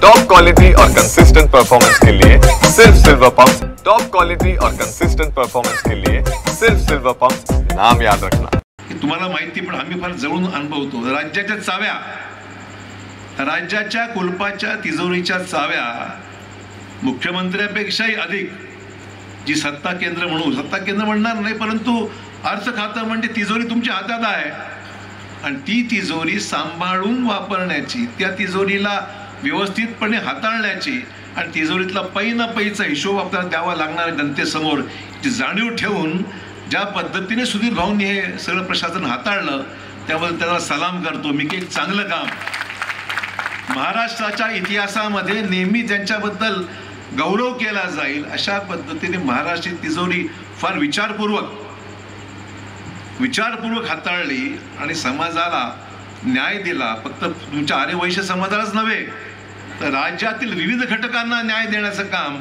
Top quality और consistent performance के लिए सिर्फ सिल्वर पंप। टॉप क्वालिटी और कंसिस्टेंट परफॉर्मेंस के लिए सिर्फ सिल्वर पंप, नाम याद रखना। तुम्हाला माहिती, पण आम्ही फार जवळून अनुभवतो। राज्याच्या चाव्या, राज्याच्या कुलपाच्या तिजोरीच्या चाव्या मुख्यमंत्र्यापेक्षाही अधिक जी सत्ता केंद्र म्हणू, सत्ता केंद्र म्हणणार नाही, परंतु अर्थ खातं म्हणजे तिजोरी तुमच्या हातात आहे आणि ती तिजोरी सांभाळून वापरण्याची, त्या तिजोरीला व्यवस्थितपणे हाताळण्याची आणि तिजोरीतला पै न पैचा हिशोब आपल्याला द्यावा लागणार जनतेसमोर ती जाणीव ठेवून ज्या पद्धतीने सुधीर भाऊंनी हे सगळं प्रशासन हाताळलं त्याबद्दल त्यांना सलाम करतो मी की एक चांगलं काम। महाराष्ट्राच्या इतिहासामध्ये नेहमी ज्यांच्याबद्दल गौरव केला जाईल अशा पद्धतीने महाराष्ट्र तिजोरी फार विचारपूर्वक हाताळली आणि समाजाला न्याय दिला। फक्त तुमच्या आर्यवैश्य समाजालाच नव्हे तर राज्यातील विविध घटकांना न्याय देण्याचं काम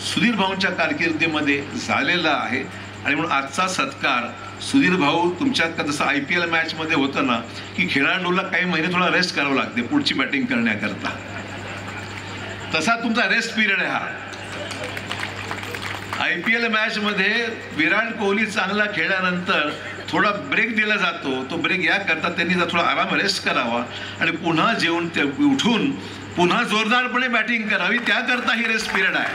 सुधीर भाऊंच्या कारकिर्दीमध्ये झालेलं आहे आणि म्हणून आजचा सत्कार सुधीर भाऊ तुमच्या जसं IPL मॅचमध्ये होतं ना की खेळाडूला काही महिने थोडा रेस्ट करावं लागते पुढची बॅटिंग करण्याकरता, तसा तुमचा रेस्ट पिरियड आहे हा। IPL मॅचमध्ये विराट कोहली चांगला खेळल्यानंतर थोडा ब्रेक दिला जातो, तो ब्रेक याकरता त्यांनी थोडा आराम रेस्ट करावा आणि पुन्हा जेवून ते उठून पुन्हा जोरदारपणे बॅटिंग करावी, त्याकरता ही रेस्ट पिरियड आहे।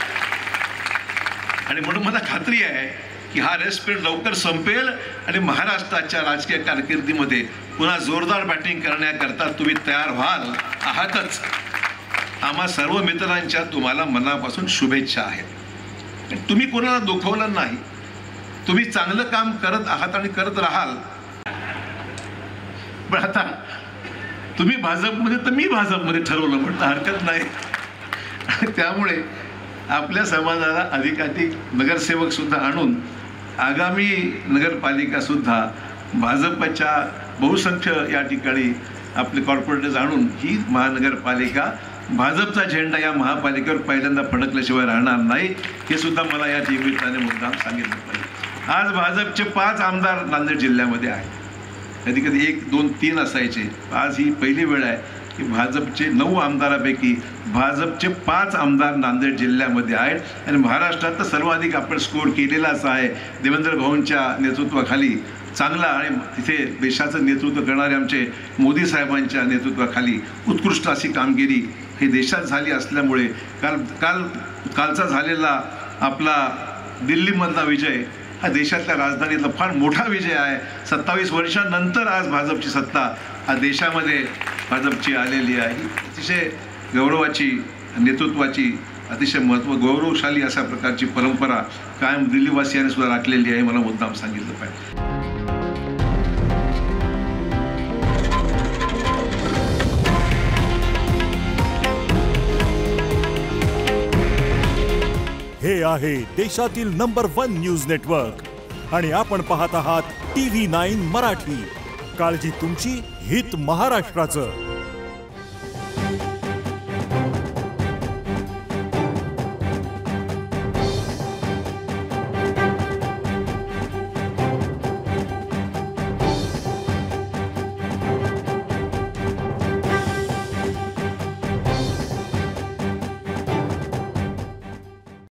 आणि म्हणून मला खात्री आहे की हा रेस्ट पिरियड लवकर संपेल आणि महाराष्ट्राच्या राजकीय कारकिर्दीमध्ये पुन्हा जोरदार बॅटिंग करण्याकरता तुम्ही तयार व्हाल आहातच। आम्हा सर्व मित्रांच्या तुम्हाला मनापासून शुभेच्छा आहेत। तुम्ही कोणाला दुखवलं नाही, तुम्ही चांगलं काम करत आहात आणि करत राहाल। पण आता तुम्ही भाजपमध्ये तर मी भाजपमध्ये ठरवलं म्हटलं हरकत नाही। त्यामुळे आपल्या समाजाला अधिकाधिक नगरसेवक सुद्धा आणून आगामी नगरपालिका सुद्धा भाजपच्या बहुसंख्य या ठिकाणी आपले कॉर्पोरेटर्स आणून ही महानगरपालिका भाजपचा झेंडा या महापालिकेवर पहिल्यांदा फडकल्याशिवाय राहणार नाही, हे सुद्धा मला या निमित्ताने मुद्दाम सांगितलं पाहिजे। आज भाजपचे 5 आमदार नांदेड जिल्ह्यामध्ये आहेत, कधी कधी 1, 2, 3 असायचे, आज ही पहिली वेळ आहे की भाजपचे 9 आमदारापैकी भाजपचे 5 आमदार नांदेड जिल्ह्यामध्ये आहेत आणि महाराष्ट्रात तर सर्वाधिक आपण स्कोर केलेलाच आहे। देवेंद्र भाऊंच्या नेतृत्वाखाली चांगला आणि तिथे देशाचं नेतृत्व करणारे आमचे मोदी साहेबांच्या नेतृत्वाखाली उत्कृष्ट अशी कामगिरी हे देशात झाली असल्यामुळे कालचा झालेला आपला दिल्लीमधला विजय हा देशातल्या राजधानीतला फार मोठा विजय आहे। 27 वर्षांनंतर आज भाजपची सत्ता हा देशामध्ये भाजपची आलेली आहे। अतिशय गौरवाची, नेतृत्वाची अतिशय गौरवशाली अशा प्रकारची परंपरा कायम दिल्लीवासियांनी सुद्धा राखलेली आहे, मला मुद्दाम सांगितलं पाहिजे। हे आहे देशातील नंबर 1 न्यूज नेटवर्क आणि आपण पाहत आहात TV9 मराठी। काळजी तुमची, हित महाराष्ट्राचं।